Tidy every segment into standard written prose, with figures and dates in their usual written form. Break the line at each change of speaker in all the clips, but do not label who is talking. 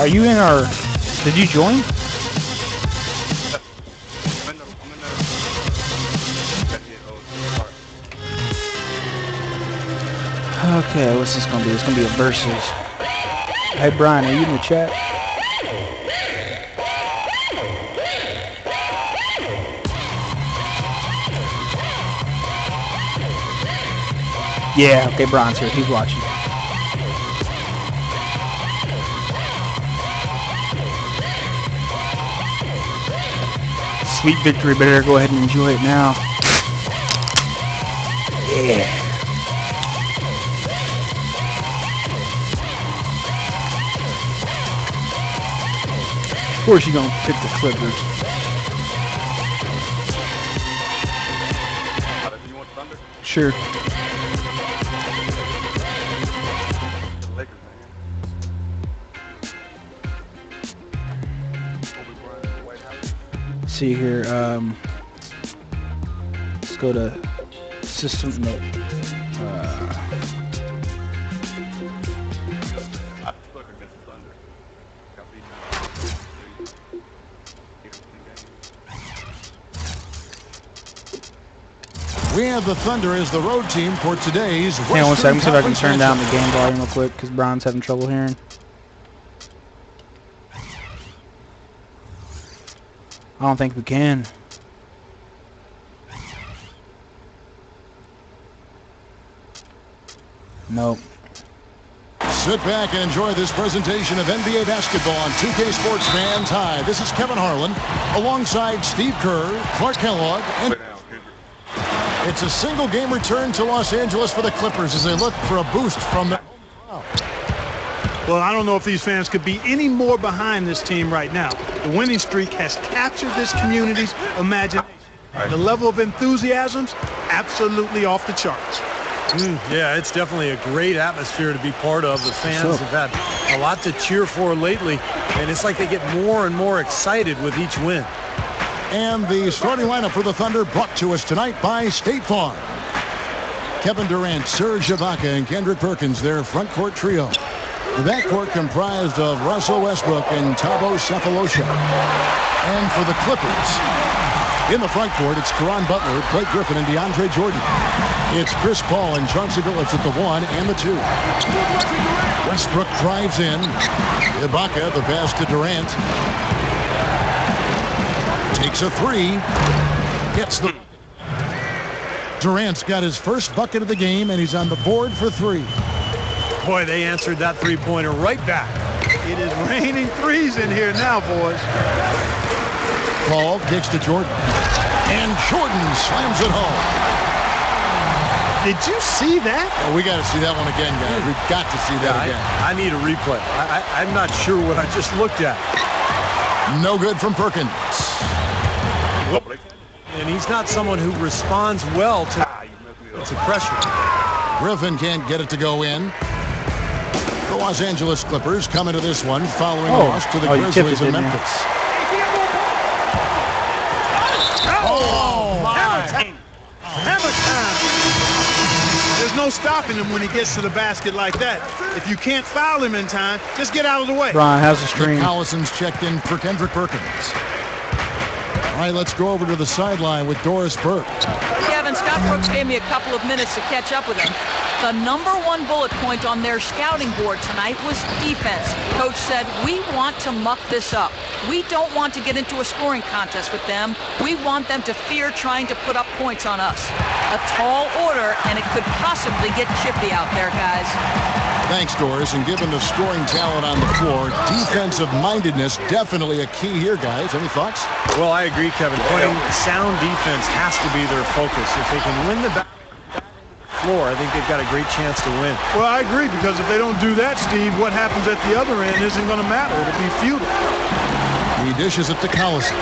Are you in our... Did you join? Okay, what's this gonna be? It's gonna be a versus. Hey Brian, are you in the chat? Yeah, okay, Brian's here. He's watching. Sweet victory. Better go ahead and enjoy it now. Yeah. Of course you're gonna pick the Clippers.
You want Thunder?
Sure. See here, let's go to system. No.
We have the Thunder as the road team for today's Western
Hang on one second, see if I can turn down the
matchup.
game volume real quick because Brian's having trouble hearing. I don't think we can. Nope.
Sit back and enjoy this presentation of NBA basketball on 2K Sports Fans. Hi, this is Kevin Harlan alongside Steve Kerr, Clark Kellogg, and it's a single game return to Los Angeles for the Clippers as they look for a boost from the
Well, I don't know if these fans could be any more behind this team right now. The winning streak has captured this community's imagination. The level of enthusiasm's absolutely off the charts.
Yeah, it's definitely a great atmosphere to be part of. The fans have had a lot to cheer for lately, and it's like they get more and more excited with each win.
And the starting lineup for the Thunder brought to us tonight by State Farm. Kevin Durant, Serge Ibaka, and Kendrick Perkins, their front court trio. The backcourt comprised of Russell Westbrook and Thabo Sefolosha. And for the Clippers, in the front court, it's Caron Butler, Blake Griffin, and DeAndre Jordan. It's Chris Paul and Chauncey Billups at the 1 and the 2. Westbrook drives in. Ibaka, the pass to Durant. Takes a 3. Gets the... Durant's got his first bucket of the game, and he's on the board for 3.
Boy, they answered that three-pointer right back.
It is raining threes in here now, boys.
Paul kicks to Jordan. And Jordan slams it home.
Did you see that?
Oh, we got to see that one again, guys. We've got to see that again.
I need a replay. I'm not sure what I just looked at.
No good from Perkins.
And he's not someone who responds well to pressure.
Griffin can't get it to go in. The Los Angeles Clippers come into this one following a loss to the Grizzlies in Memphis.
Oh, hammer time. There's no stopping him when he gets to the basket like that. If you can't foul him in time, just get out of the way.
Brian, how's the stream?
Collison's checked in for Kendrick Perkins. All right, let's go over to the sideline with Doris Burke.
Kevin, Scott Brooks gave me a couple of minutes to catch up with him. The #1 bullet point on their scouting board tonight was defense. Coach said, we want to muck this up. We don't want to get into a scoring contest with them. We want them to fear trying to put up points on us. A tall order, and it could possibly get chippy out there, guys.
Thanks, Doris. And given the scoring talent on the floor, defensive mindedness definitely a key here, guys. Any thoughts?
Well, I agree, Kevin. Playing sound defense has to be their focus. If they can win the floor, I think they've got a great chance to win.
Well, I agree, because if they don't do that, Steve, what happens at the other end isn't going to matter. It'll be futile.
He dishes it to Collison.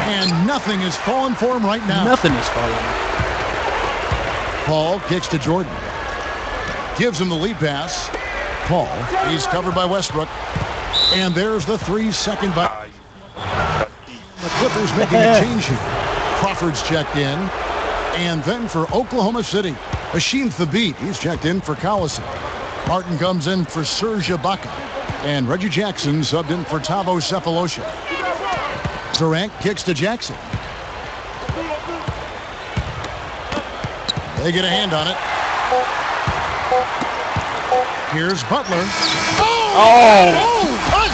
And nothing is falling for him right now.
Nothing is falling.
Paul kicks to Jordan. Gives him the lead pass. Paul, he's covered by Westbrook. And there's the 3-second by. The Clippers making a change here. Crawford's checked in. And then for Oklahoma City, Hashim Thabit, he's checked in for Collison. Martin comes in for Serge Ibaka. And Reggie Jackson subbed in for Tavo Cephalosha. Durant kicks to Jackson. They get a hand on it. Here's Butler.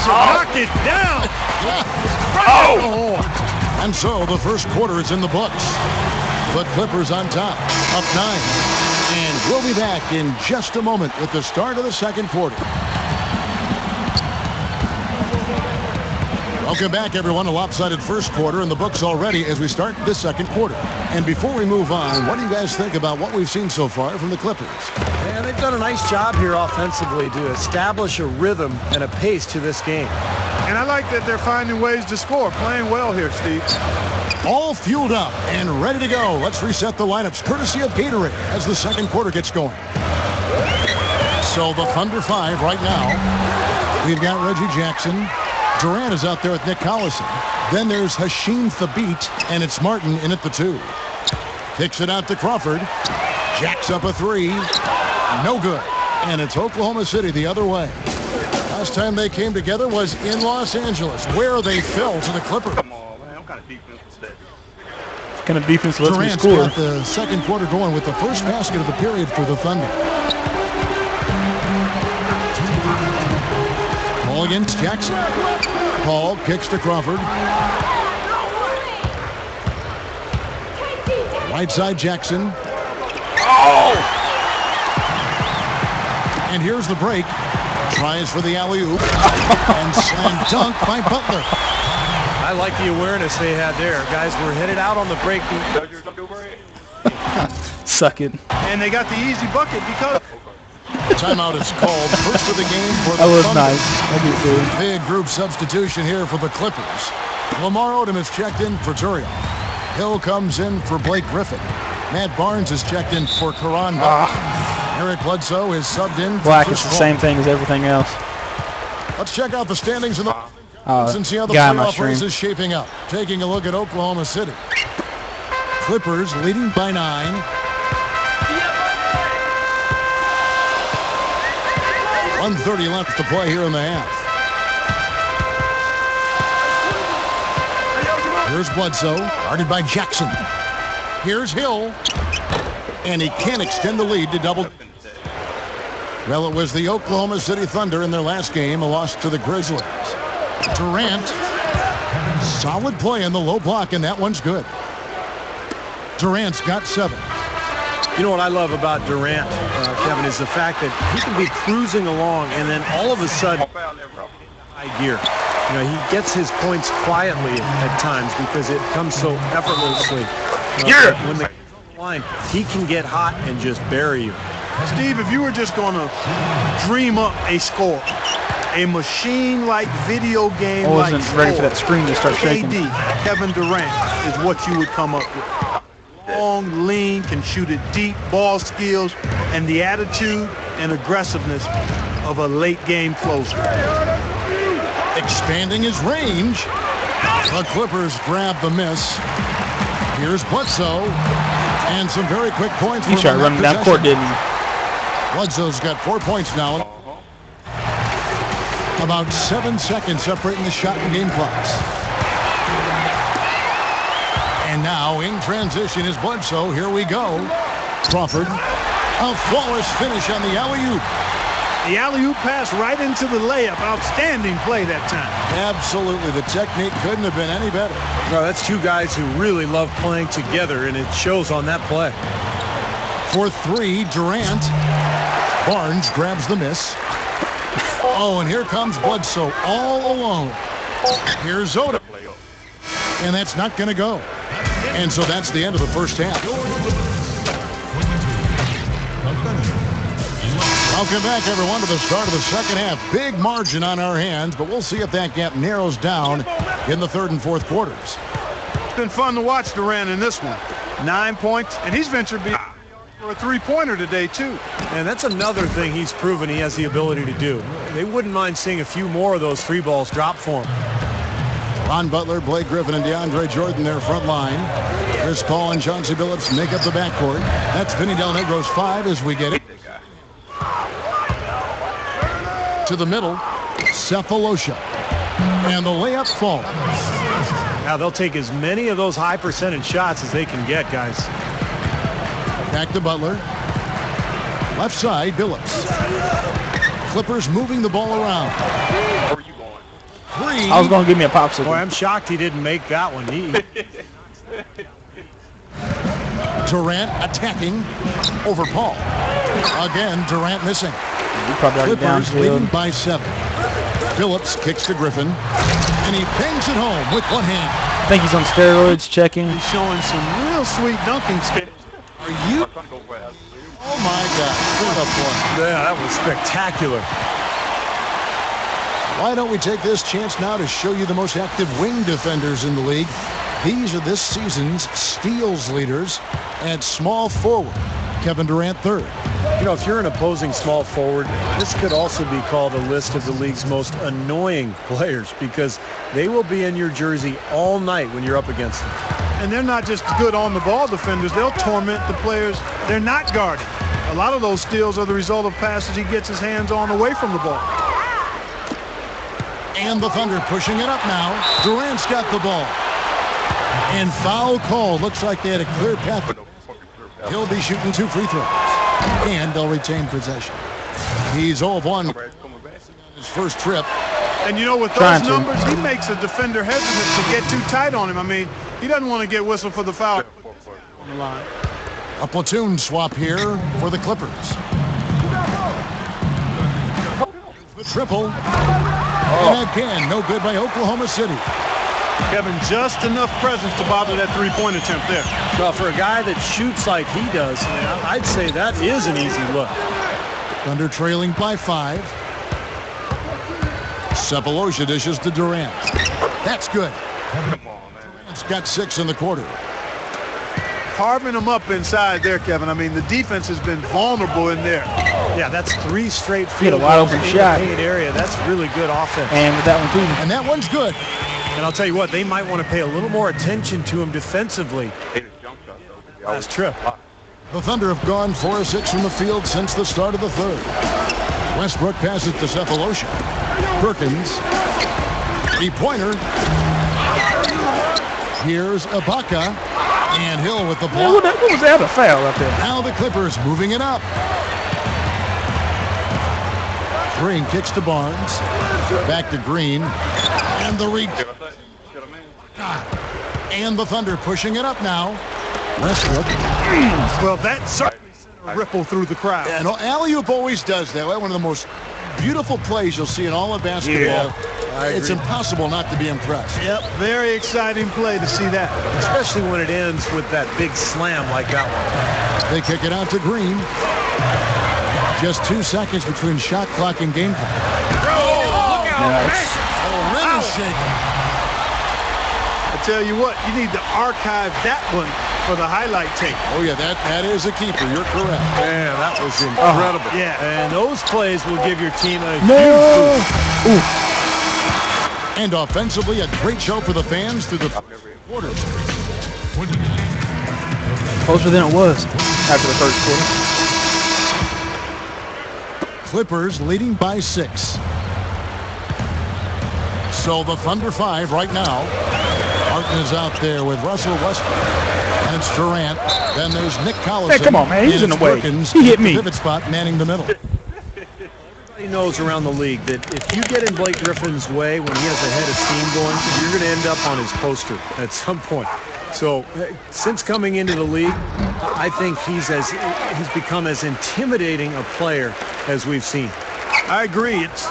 Knock it down.
And so the first quarter is in the books. The Clippers on top, up 9. And we'll be back in just a moment with the start of the second quarter. Welcome back, everyone. A lopsided first quarter in the books already as we start the second quarter. And before we move on, what do you guys think about what we've seen so far from the Clippers?
Yeah, they've done a nice job here offensively to establish a rhythm and a pace to this game.
And I like that they're finding ways to score. Playing well here, Steve.
All fueled up and ready to go. Let's reset the lineups courtesy of Gatorade as the second quarter gets going. So the Thunder 5 right now. We've got Reggie Jackson. Durant is out there with Nick Collison. Then there's Hashim Thabit, and it's Martin in at the 2. Kicks it out to Crawford. Jacks up a 3. No good. And it's Oklahoma City the other way. Last time they came together was in Los Angeles, where they fell to the Clippers.
Come on, man. What kind of defense was that?
What kind of defense lets me
Durant's
score?
got the second quarter going with the first basket of the period for the Thunder. Ball against Jackson. Paul kicks to Crawford. Right side Jackson. And here's the break. Tries for the alley-oop. And slam dunk by Butler.
I like the awareness they had there. Guys were headed out on the break.
Suck it.
And they got the easy bucket because
Timeout is called. First of the game for the
That was
Thunder.
nice. I do too.
Big group substitution here for the Clippers. Lamar Odom is checked in for Turiel. Hill comes in for Blake Griffin. Matt Barnes is checked in for Karan Butler. Eric Bledsoe is subbed in for
Black
Chris
is the
Paul.
same thing as everything else.
Let's check out the standings in the and see how the
guy on my
playoff race
stream.
is shaping up. Taking a look at Oklahoma City. Clippers leading by 9. 1:30 left to play here in the half. Here's Bledsoe, guarded by Jackson. Here's Hill, and he can't extend the lead to double. Well, it was the Oklahoma City Thunder in their last game, a loss to the Grizzlies. Durant, solid play in the low block, and that one's good. Durant's got 7.
You know what I love about Durant, Kevin, is the fact that he can be cruising along and then all of a sudden high gear. You know, he gets his points quietly at times because it comes so effortlessly. When the line, he can get hot and just bury you.
Steve, if you were just going to dream up a score, a machine-like video game,
I wasn't ready for that screen to start shaking.
KD, Kevin Durant is what you would come up with. Long, lean, can shoot it deep, ball skills, and the attitude and aggressiveness of a late-game closer.
Expanding his range. The Clippers grab the miss. Here's Bledsoe. And some very quick points.
He tried running down court, didn't he?
Bledsoe's got 4 points now. About 7 seconds separating the shot and game clocks. And now in transition is Bledsoe. Here we go. Crawford. A flawless finish on the alley-oop.
The alley-oop pass right into the layup. Outstanding play that time.
Absolutely. The technique couldn't have been any better.
No, that's two guys who really love playing together, and it shows on that play.
For 3, Durant. Barnes grabs the miss. Oh, and here comes Bledsoe all alone. Here's Odom. And that's not going to go. And so that's the end of the first half. Welcome back, everyone, to the start of the second half. Big margin on our hands, but we'll see if that gap narrows down in the third and fourth quarters.
It's been fun to watch Durant in this one. 9 points, and he's ventured for a three-pointer today, too.
And that's another thing he's proven he has the ability to do. They wouldn't mind seeing a few more of those free balls drop for him.
Ron Butler, Blake Griffin, and DeAndre Jordan, their front line. Chris Paul and Chauncey Billups make up the backcourt. That's Vinny Del Negro's 5 as we get it. To the middle. Cephalosha. And the layup falls.
Now they'll take as many of those high percentage shots as they can get, guys.
Back to Butler. Left side, Billups. Clippers moving the ball around.
Where are you going?
Three.
I was going to give me a popsicle.
Boy, I'm shocked he didn't make that one.
Durant attacking over Paul. Again, Durant missing.
You probably already
Clippers leading
downfield.
by 7. Billups kicks to Griffin, and he bangs it home with one hand.
I think he's on steroids, checking.
He's showing some real sweet dunking skills.
Are you? Oh my God! What a play!
Yeah, that was spectacular.
Why don't we take this chance now to show you the most active wing defenders in the league? These are this season's steals leaders at small forward. Kevin Durant, third.
You know, if you're an opposing small forward, this could also be called a list of the league's most annoying players because they will be in your jersey all night when you're up against them.
And they're not just good on the ball defenders. They'll torment the players they're not guarding. A lot of those steals are the result of passes he gets his hands on away from the ball.
And the Thunder pushing it up now. Durant's got the ball. And foul call. Looks like they had a clear path. He'll be shooting 2 free throws. And they'll retain possession. He's 0-1 on his first trip.
And you know, with those numbers, he makes a defender hesitant to get too tight on him. I mean, he doesn't want to get whistled for the foul on the line.
A platoon swap here for the Clippers. The triple. And again, no good by Oklahoma City.
Kevin, just enough presence to bother that three-point attempt there.
Well, for a guy that shoots like he does, I'd say that is an easy look.
Thunder trailing by 5. Cephalosha dishes to Durant. That's good. Durant's got 6 in the quarter.
Carving them up inside there, Kevin. I mean, the defense has been vulnerable in there.
Yeah, that's 3 straight
He had a
field
wide
goals
open
in
shot.
the paint area. That's really good offense.
And with that one, too.
And that one's good.
And I'll tell you what, they might want to pay a little more attention to him defensively. Last trip.
The Thunder have gone 4 of 6 from the field since the start of the third. Westbrook passes to Cephalosha. Perkins. 3-pointer. Here's Ibaka. And Hill with the block.
What was that? A foul up there.
Now the Clippers moving it up. Green kicks to Barnes. Back to Green. And the And the Thunder pushing it up now. Westbrook.
Well, that certainly sent a ripple through the crowd.
And alley-oop always does that. One of the most beautiful plays you'll see in all of basketball. It's impossible not to be impressed.
Yep, very exciting play to see that.
Especially when it ends with that big slam like that one.
They kick it out to Green. Just 2 seconds between shot clock and game clock. Rim is shaking.
I tell you what, you need to archive that one for the highlight tape.
Oh, yeah, that is a keeper. You're correct.
Man, that was incredible.
Yeah.
And those plays will give your team a huge
No!
boost.
And offensively, a great show for the fans through the quarters.
Closer than it was after the first quarter.
Clippers leading by 6. So the Thunder 5 right now. Martin is out there with Russell Westbrook. And it's Durant. Then there's Nick Collison.
Hey, come on, man. He's in the way. He hit me.
Pivot spot manning the middle.
Everybody knows around the league that if you get in Blake Griffin's way when he has a head of steam going, you're going to end up on his poster at some point. So since coming into the league, I think he's become as intimidating a player as we've seen.
I agree. It's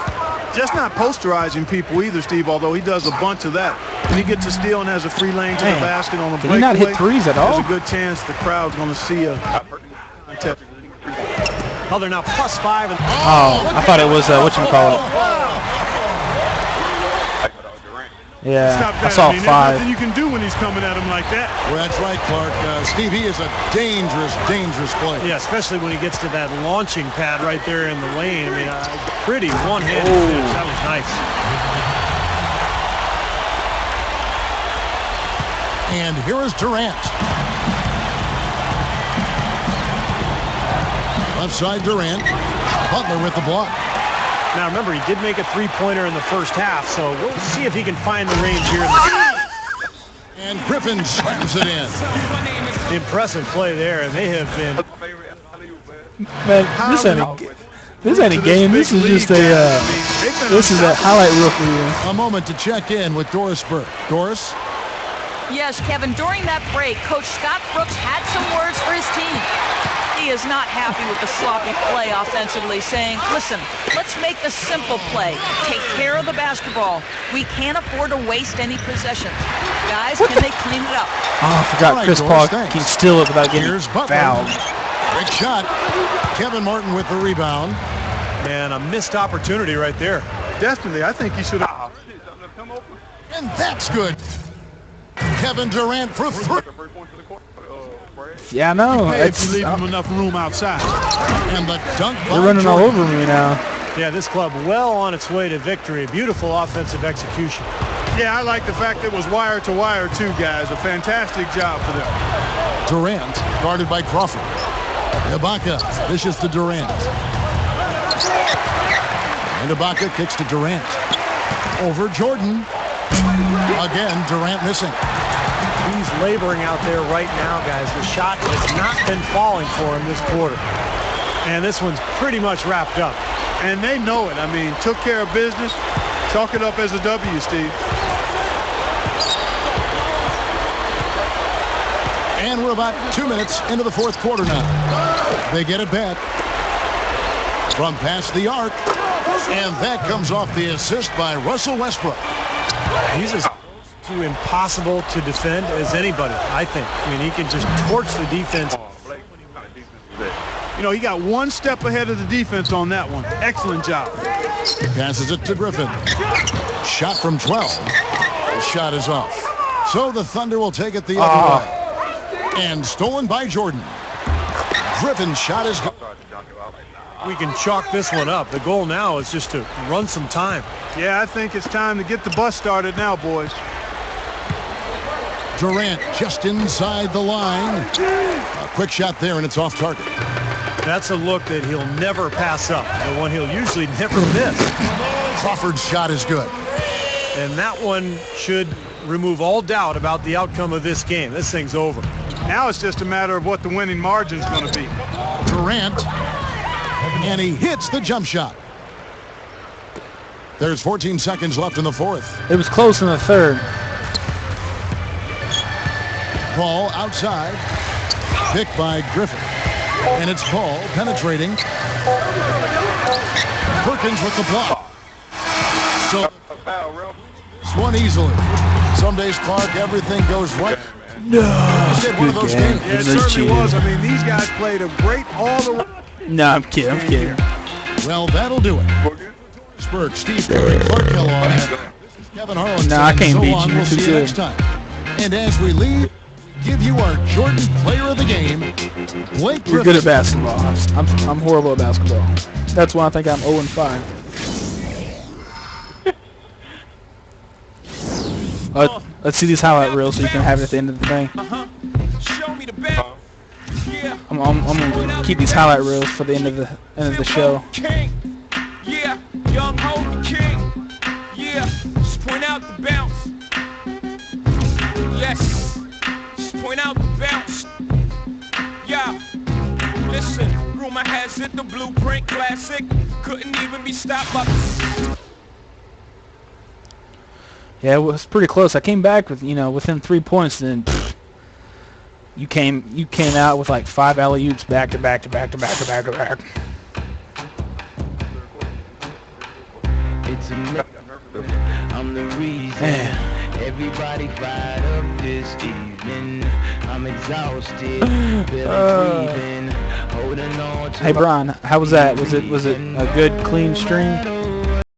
just not posterizing people either, Steve, although he does a bunch of that. When he gets a steal and has a free lane to the basket on the breakaway,
can he not hit threes at all?
There's a good chance the crowd's going to see a contest.
Oh, they're now +5. And
Oh, I thought it was, whatchamacallit. Yeah,
Stop that.
I saw
There's
5.
nothing you can do when he's coming at him like that.
Well, that's right, Clark. Steve, he is a dangerous, dangerous player.
yeah, especially when he gets to that launching pad right there in the lane. I mean, pretty one-handed finish. That was nice.
And here is Durant. Left side Durant. Butler with the block.
Now, remember, he did make a three-pointer in the first half, so we'll see if he can find the range here in the
And Griffin slams it in.
impressive play there, and they have been.
Man, this ain't a game. This is just a highlight reel for you.
A moment to check in with Doris Burke. Doris?
Yes, Kevin, during that break, Coach Scott Brooks had some words for his team. He is not happy with the sloppy play offensively, saying, listen, let's make the simple play. Take care of the basketball. We can't afford to waste any possessions. Guys, can they clean it up?
Oh, I forgot
Right,
Chris
Doris,
Paul
thanks.
can steal it without getting
Here's Butler.
fouled.
Quick shot. Kevin Martin with the rebound.
Man, a missed opportunity right there.
Definitely, I think he should have.
And that's good. Kevin Durant for three.
Yeah, I know.
Hey, if you leave him enough room outside.
And the dunk by
They're running all
Jordan.
over me now.
Yeah, this club well on its way to victory. Beautiful offensive execution.
Yeah, I like the fact that it was wire to wire too, guys. A fantastic job for them.
Durant guarded by Crawford. Ibaka dishes to Durant. And Ibaka kicks to Durant. Over Jordan. Again, Durant missing.
He's laboring out there right now, guys. The shot has not been falling for him this quarter. And this one's pretty much wrapped up.
And they know it. I mean, took care of business. Chalk it up as a W, Steve.
And we're about 2 minutes into the fourth quarter now. They get it back. From past the arc. And that comes off the assist by Russell Westbrook.
He's as close to impossible to defend as anybody, I think. I mean, he can just torch the defense.
You know, he got one step ahead of the defense on that one. Excellent job.
Passes it to Griffin. Shot from 12. The shot is off. So the Thunder will take it the other way. And stolen by Jordan. Griffin's shot is good.
We can chalk this one up. The goal now is just to run some time.
Yeah, I think it's time to get the bus started now, boys.
Durant just inside the line. A quick shot there, and it's off target.
That's a look that he'll never pass up. The one he'll usually never miss.
Crawford's shot is good.
And that one should remove all doubt about the outcome of this game. This thing's over.
Now it's just a matter of what the winning margin's going to be.
Durant. And he hits the jump shot. There's 14 seconds left in the fourth.
It was close in the third.
Ball outside. Picked by Griffin. And it's Paul penetrating. Perkins with the block. So it's one easily. Some days, Clark, everything goes right.
No.
One of those games.
Yeah, it certainly was. I mean, these guys played a great all-around.
No, I'm kidding. I'm kidding.
Well, that'll do it. Spurk, Steve Perry, Clark Kellogg, Kevin Harlan.
No, I can't
so
beat
long.
you.
We'll
Too
see you
good.
next time. And as we leave, give you our Jordan Player of the Game, Blake
You're
Griffin.
good at basketball. I'm horrible at basketball. That's why I think I'm 0-5. Let's see these highlight reels so you can have it at the end of the thing.
Show me the belt. Yeah.
I'm gonna keep these highlight reels for the end of the show.
King. Yeah. Young Hope King. Yeah. Just point out the bounce. Yes. Just point out the bounce. Yeah. Listen. Rumor has it the blueprint classic couldn't even be stopped by.
Yeah, it was pretty close. I came back with within 3 points, and then you came out with like 5 alley-oops back to back to back to back to back to back.
It's a I'm the reason everybody fired up this evening. I'm exhausted, breathing, holding on to.
Hey Brian, how was that? Was it a good clean stream?